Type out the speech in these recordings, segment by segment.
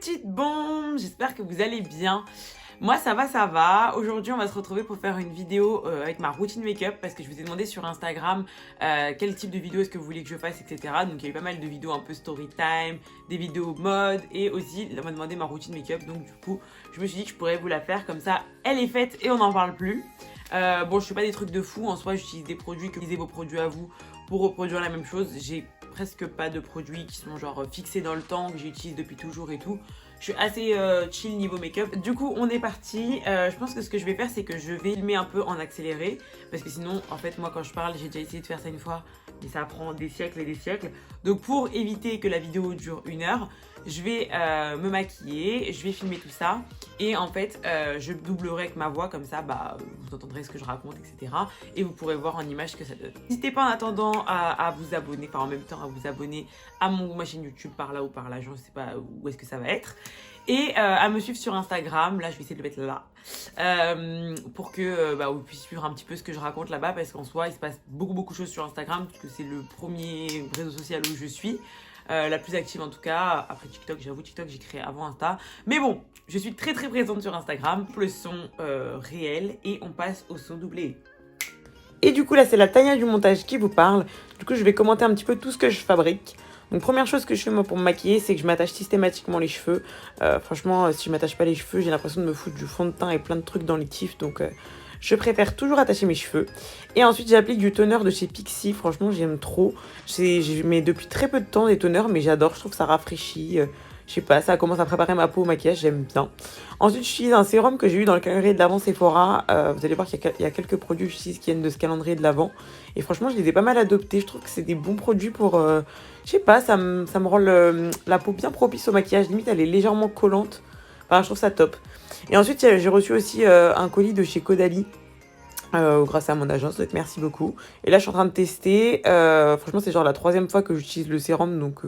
petites bombes, j'espère que vous allez bien. Moi ça va. Aujourd'hui on va se retrouver pour faire une vidéo avec ma routine make-up parce que je vous ai demandé sur Instagram quel type de vidéo est-ce que vous voulez que je fasse, etc. Donc il y a eu pas mal de vidéos un peu story time, des vidéos mode et aussi on m'a demandé ma routine make-up. Donc du coup je me suis dit que je pourrais vous la faire comme ça, elle est faite et on n'en parle plus. Bon, je fais pas des trucs de fou, en soi j'utilise des produits, que vous utilisez vos produits à vous pour reproduire la même chose. J'ai presque pas de produits qui sont genre fixés dans le temps, que j'utilise depuis toujours et tout. Je suis assez chill niveau make-up. Du coup on est parti. Je pense que ce que je vais faire c'est que je vais filmer un peu en accéléré. Parce que sinon en fait moi quand je parle j'ai déjà essayé de faire ça une fois, mais ça prend des siècles et des siècles. Donc pour éviter que la vidéo dure 1 heure, je vais me maquiller, je vais filmer tout ça. Et en fait je doublerai avec ma voix, comme ça bah, vous entendrez ce que je raconte, etc. Et vous pourrez voir en image ce que ça donne. N'hésitez pas en attendant à vous abonner, enfin en même temps à vous abonner à ma chaîne YouTube par là ou par là, je ne sais pas où est-ce que ça va être. Et à me suivre sur Instagram, là je vais essayer de le mettre là, pour que vous puissiez suivre un petit peu ce que je raconte là-bas, parce qu'en soi il se passe beaucoup de choses sur Instagram, parce que c'est le premier réseau social où je suis, la plus active en tout cas. Après TikTok, j'avoue TikTok j'ai créé avant Insta, mais bon, je suis très présente sur Instagram pour le son réel, et on passe au son doublé. Et du coup là c'est la Tania du montage qui vous parle. Du coup je vais commenter un petit peu tout ce que je fabrique. Donc première chose que je fais moi pour me maquiller, c'est que je m'attache systématiquement les cheveux. Franchement si je m'attache pas les cheveux, j'ai l'impression de me foutre du fond de teint et plein de trucs dans les tifs. Donc je préfère toujours attacher mes cheveux. Et ensuite j'applique du toner de chez Pixi. Franchement j'aime trop. Je mets depuis très peu de temps des toners, mais j'adore, je trouve que ça rafraîchit. Je sais pas, ça commence à préparer ma peau au maquillage, j'aime bien. Ensuite, j'utilise un sérum que j'ai eu dans le calendrier de l'Avent Sephora. Vous allez voir qu'il y a quelques produits que j'utilise qui viennent de ce calendrier de l'Avent. Et franchement, je les ai pas mal adoptés. Je trouve que c'est des bons produits pour... je sais pas, ça me rend la peau bien propice au maquillage. Limite, elle est légèrement collante. Enfin, je trouve ça top. Et ensuite, j'ai reçu aussi un colis de chez Caudalie. Grâce à mon agence, donc merci beaucoup. Et là, je suis en train de tester. Franchement, c'est genre la 3e fois que j'utilise le sérum, donc...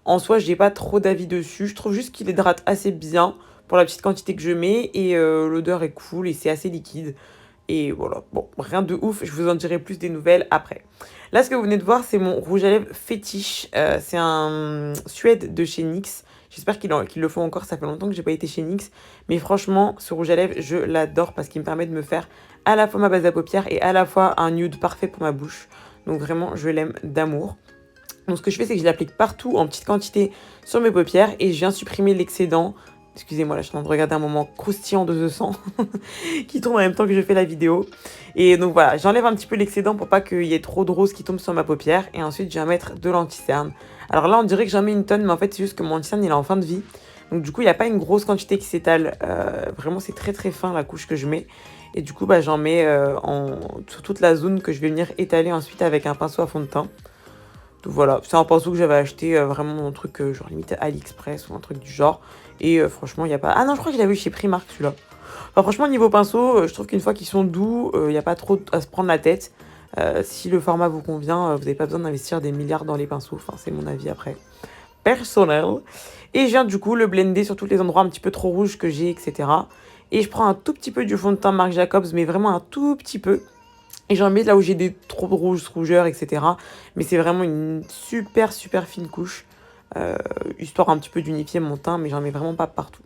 En soi, j'ai pas trop d'avis dessus. Je trouve juste qu'il hydrate assez bien pour la petite quantité que je mets. Et l'odeur est cool et c'est assez liquide. Et voilà, bon, rien de ouf. Je vous en dirai plus des nouvelles après. Là, ce que vous venez de voir, c'est mon rouge à lèvres fétiche. C'est un Suède de chez NYX. J'espère qu'ils le font encore. Ça fait longtemps que j'ai pas été chez NYX. Mais franchement, ce rouge à lèvres, je l'adore parce qu'il me permet de me faire à la fois ma base à paupières et à la fois un nude parfait pour ma bouche. Donc vraiment, je l'aime d'amour. Donc ce que je fais, c'est que je l'applique partout en petite quantité sur mes paupières et je viens supprimer l'excédent. Excusez-moi, là je suis en train de regarder un moment croustillant de The sang qui tombe en même temps que je fais la vidéo. Et donc voilà, j'enlève un petit peu l'excédent pour pas qu'il y ait trop de rose qui tombe sur ma paupière. Et ensuite, je viens mettre de l'anti-cerne. Alors là, on dirait que j'en mets une tonne, mais en fait, c'est juste que mon anti-cerne, il est en fin de vie. Donc du coup, il n'y a pas une grosse quantité qui s'étale. Vraiment, c'est très fin la couche que je mets. Et du coup, j'en mets sur toute la zone que je vais venir étaler ensuite avec un pinceau à fond de teint. Donc voilà, c'est un pinceau que j'avais acheté vraiment un truc genre limite AliExpress ou un truc du genre. Et franchement, il n'y a pas... Ah non, je crois que je l'avais eu chez Primark celui-là. Enfin, franchement, niveau pinceau, je trouve qu'une fois qu'ils sont doux, il n'y a pas trop à se prendre la tête. Si le format vous convient, vous n'avez pas besoin d'investir des milliards dans les pinceaux. Enfin, c'est mon avis après. Personnel. Et je viens du coup le blender sur tous les endroits un petit peu trop rouges que j'ai, etc. Et je prends un tout petit peu du fond de teint Marc Jacobs, mais vraiment un tout petit peu. Et j'en mets là où j'ai des trop de rougeurs, etc. Mais c'est vraiment une super fine couche. Histoire un petit peu d'unifier mon teint, mais j'en mets vraiment pas partout.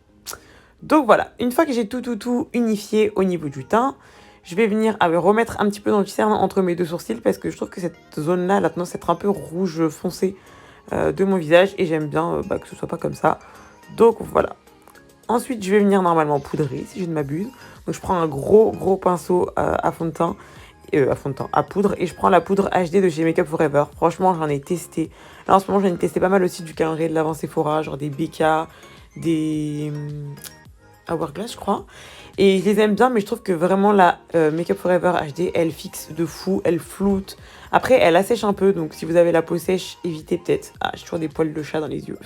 Donc voilà, une fois que j'ai tout unifié au niveau du teint, je vais venir remettre un petit peu d'anti-cerne entre mes 2 sourcils, parce que je trouve que cette zone-là, la tendance à être un peu rouge foncé de mon visage. Et j'aime bien que ce soit pas comme ça. Donc voilà. Ensuite, je vais venir normalement poudrer, si je ne m'abuse. Donc je prends un gros pinceau à fond de teint. À poudre, et je prends la poudre HD de chez Makeup Forever. Franchement, j'en ai testé. Là, en ce moment, j'en ai testé pas mal aussi du calendrier de l'Avent Sephora, genre des BK, des Hourglass, je crois. Et je les aime bien, mais je trouve que vraiment la Makeup Forever HD, elle fixe de fou, elle floute. Après, elle assèche un peu, donc si vous avez la peau sèche, évitez peut-être. Ah, j'ai toujours des poils de chat dans les yeux.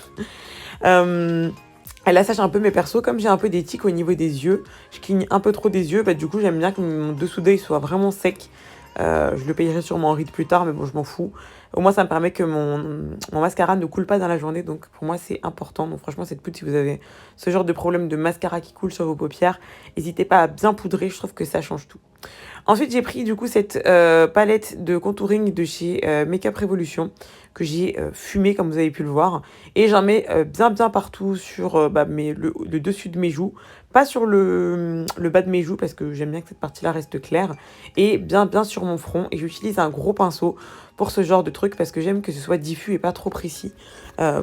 Elle assèche un peu mes persos, comme j'ai un peu des tics au niveau des yeux, je cligne un peu trop des yeux, du coup j'aime bien que mon dessous d'œil soit vraiment sec. Je le payerai sûrement en ride plus tard, mais bon, je m'en fous. Au moins ça me permet que mon mascara ne coule pas dans la journée, donc pour moi c'est important. Donc franchement, cette poudre, si vous avez ce genre de problème de mascara qui coule sur vos paupières, n'hésitez pas à bien poudrer, je trouve que ça change tout. Ensuite, j'ai pris du coup cette palette de contouring de chez Makeup Revolution. que j'ai fumé comme vous avez pu le voir. Et j'en mets bien partout sur le dessus de mes joues. Pas sur le bas de mes joues parce que j'aime bien que cette partie-là reste claire. Et bien sur mon front. Et j'utilise un gros pinceau pour ce genre de truc parce que j'aime que ce soit diffus et pas trop précis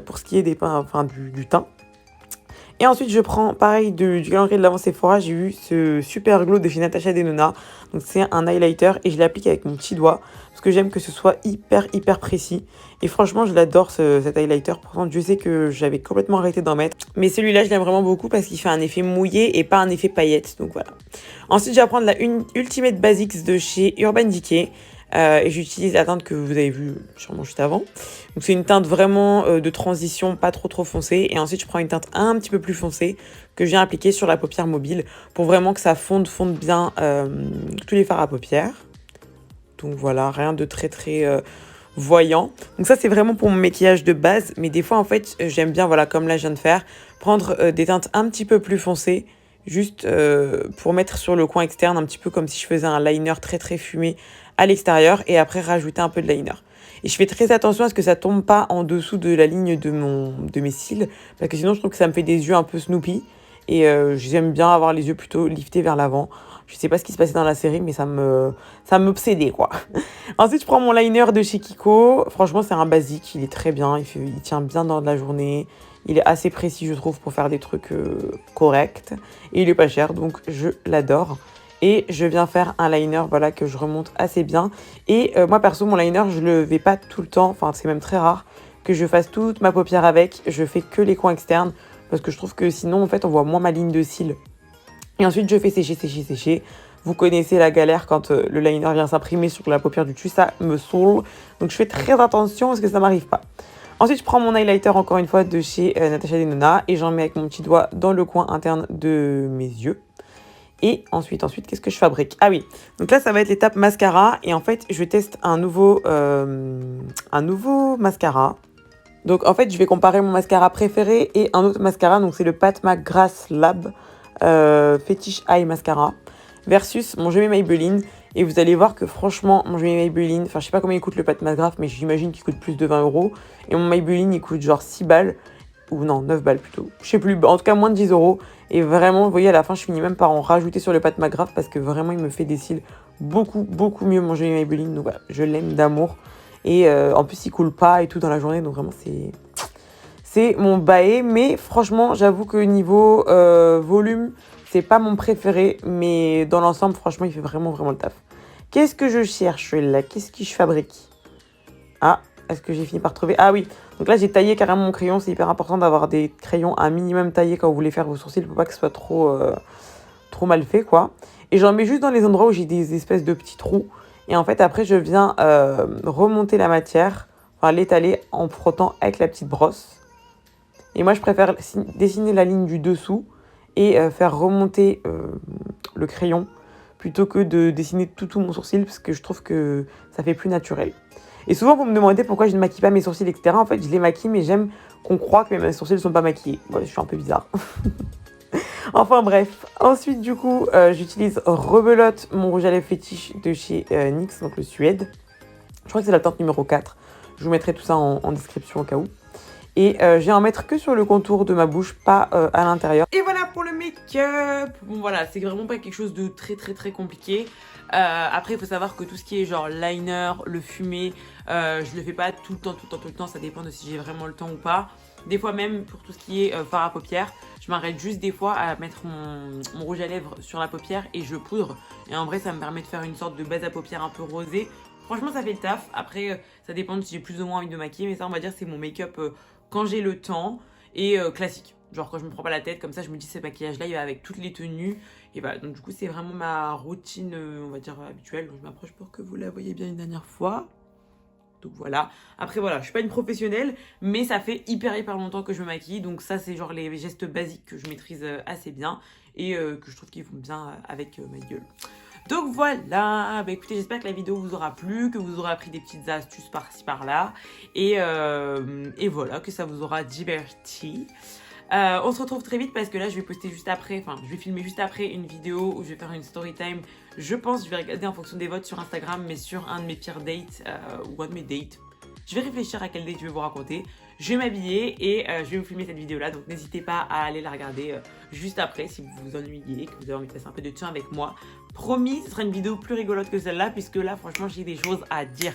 pour ce qui est du teint. Et ensuite, je prends, pareil, du calendrier de l'Avent Sephora. J'ai eu ce super glow de chez Natasha Denona. Donc, c'est un highlighter et je l'applique avec mon petit doigt. Parce que j'aime que ce soit hyper précis. Et franchement, je l'adore, cet highlighter. Pourtant, Dieu sait que j'avais complètement arrêté d'en mettre. Mais celui-là, je l'aime vraiment beaucoup parce qu'il fait un effet mouillé et pas un effet paillette. Donc, voilà. Ensuite, je vais prendre la Ultimate Basics de chez Urban Decay. Et j'utilise la teinte que vous avez vue sûrement juste avant. Donc c'est une teinte vraiment de transition, pas trop foncée. Et ensuite je prends une teinte un petit peu plus foncée que je viens appliquer sur la paupière mobile pour vraiment que ça fonde bien tous les fards à paupières. Donc voilà, rien de très voyant. Donc ça c'est vraiment pour mon maquillage de base. Mais des fois en fait j'aime bien, voilà, comme là je viens de faire, prendre des teintes un petit peu plus foncées. Juste pour mettre sur le coin externe, un petit peu comme si je faisais un liner très fumé à l'extérieur et après rajouter un peu de liner. Et je fais très attention à ce que ça tombe pas en dessous de la ligne de mes cils parce que sinon je trouve que ça me fait des yeux un peu Snoopy et j'aime bien avoir les yeux plutôt liftés vers l'avant. Je sais pas ce qui se passait dans la série mais ça m'obsédait quoi. Ensuite je prends mon liner de chez Kiko. Franchement c'est un basique, il est très bien, il tient bien dans la journée. Il est assez précis je trouve pour faire des trucs corrects et il est pas cher donc je l'adore. Et je viens faire un liner, voilà, que je remonte assez bien. Et moi, perso, mon liner, je le vais pas tout le temps. Enfin, c'est même très rare que je fasse toute ma paupière avec. Je fais que les coins externes. Parce que je trouve que sinon, en fait, on voit moins ma ligne de cils. Et ensuite, je fais sécher. Vous connaissez la galère quand le liner vient s'imprimer sur la paupière du dessus. Ça me saoule. Donc, je fais très attention parce que ça m'arrive pas. Ensuite, je prends mon highlighter, encore une fois, de chez Natasha Denona. Et j'en mets avec mon petit doigt dans le coin interne de mes yeux. Et ensuite, qu'est-ce que je fabrique? Ah oui, donc là, ça va être l'étape mascara. Et en fait, je teste un nouveau mascara. Donc, en fait, je vais comparer mon mascara préféré et un autre mascara. Donc, c'est le Pat McGrath Lab Fetish Eye Mascara versus mon Jamais Maybelline. Et vous allez voir que franchement, mon Jamais Maybelline, enfin, je sais pas combien il coûte le Pat McGrath, mais j'imagine qu'il coûte plus de 20 €. Et mon Maybelline, il coûte genre 6 balles. Ou non, 9 balles plutôt. Je sais plus, en tout cas moins de 10 €. Et vraiment, vous voyez, à la fin, je finis même par en rajouter sur le Pat McGrath parce que vraiment, il me fait des cils beaucoup mieux, mon Jamais Maybelline. Donc voilà, je l'aime d'amour. Et en plus, il coule pas et tout dans la journée. Donc vraiment, c'est mon bae. Mais franchement, j'avoue que niveau volume, c'est pas mon préféré. Mais dans l'ensemble, franchement, il fait vraiment le taf. Qu'est-ce que je cherche là? Qu'est-ce que je fabrique? Ah, est-ce que j'ai fini par trouver? Ah oui, donc là j'ai taillé carrément mon crayon. C'est hyper important d'avoir des crayons un minimum taillés quand vous voulez faire vos sourcils pour pas que ce soit trop mal fait quoi. Et j'en mets juste dans les endroits où j'ai des espèces de petits trous. Et en fait après je viens remonter la matière, enfin l'étaler en frottant avec la petite brosse. Et moi je préfère dessiner la ligne du dessous et faire remonter le crayon plutôt que de dessiner tout mon sourcil parce que je trouve que ça fait plus naturel. Et souvent, vous me demandez pourquoi je ne maquille pas mes sourcils, etc. En fait, je les maquille, mais j'aime qu'on croit que mes sourcils ne sont pas maquillés. Ouais, je suis un peu bizarre. Enfin bref. Ensuite, du coup, j'utilise rebelote mon rouge à lèvres fétiche de chez NYX, donc le Suède. Je crois que c'est la teinte numéro 4. Je vous mettrai tout ça en description au cas où. Et je vais en mettre que sur le contour de ma bouche, pas à l'intérieur. Et voilà pour le make-up. Bon voilà, c'est vraiment pas quelque chose de très compliqué. Après, il faut savoir que tout ce qui est genre liner, le fumé, je le fais pas tout le temps. Ça dépend de si j'ai vraiment le temps ou pas. Des fois même, pour tout ce qui est fard à paupières, je m'arrête juste des fois à mettre mon rouge à lèvres sur la paupière et je poudre. Et en vrai, ça me permet de faire une sorte de base à paupières un peu rosée. Franchement, ça fait le taf. Après, ça dépend de si j'ai plus ou moins envie de maquiller. Mais ça, on va dire, c'est mon make-up quand j'ai le temps et classique. Genre quand je me prends pas la tête, comme ça je me dis ce maquillage là il va avec toutes les tenues. Et voilà, donc du coup c'est vraiment ma routine on va dire habituelle. Donc je m'approche pour que vous la voyez bien une dernière fois. Donc voilà, après voilà, je suis pas une professionnelle, mais ça fait hyper longtemps que je me maquille. Donc ça c'est genre les gestes basiques que je maîtrise assez bien et que je trouve qu'ils vont bien avec ma gueule. Donc voilà, bah écoutez, j'espère que la vidéo vous aura plu, que vous aurez appris des petites astuces par-ci par-là. Et voilà, que ça vous aura diverti. On se retrouve très vite parce que là je vais poster juste après, enfin je vais filmer juste après une vidéo où je vais faire une story time. Je pense, je vais regarder en fonction des votes sur Instagram, mais sur un de mes pires dates ou un de mes dates. Je vais réfléchir à quel date je vais vous raconter. Je vais m'habiller et je vais vous filmer cette vidéo là. Donc n'hésitez pas à aller la regarder juste après si vous vous ennuyez, que vous avez envie de passer un peu de temps avec moi. Promis, ce sera une vidéo plus rigolote que celle-là puisque là franchement j'ai des choses à dire.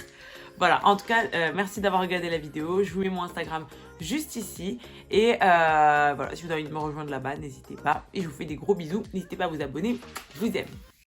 Voilà, en tout cas, merci d'avoir regardé la vidéo. Je vous mets mon Instagram juste ici. Et voilà, si vous avez envie de me rejoindre là-bas, n'hésitez pas. Et je vous fais des gros bisous. N'hésitez pas à vous abonner. Je vous aime.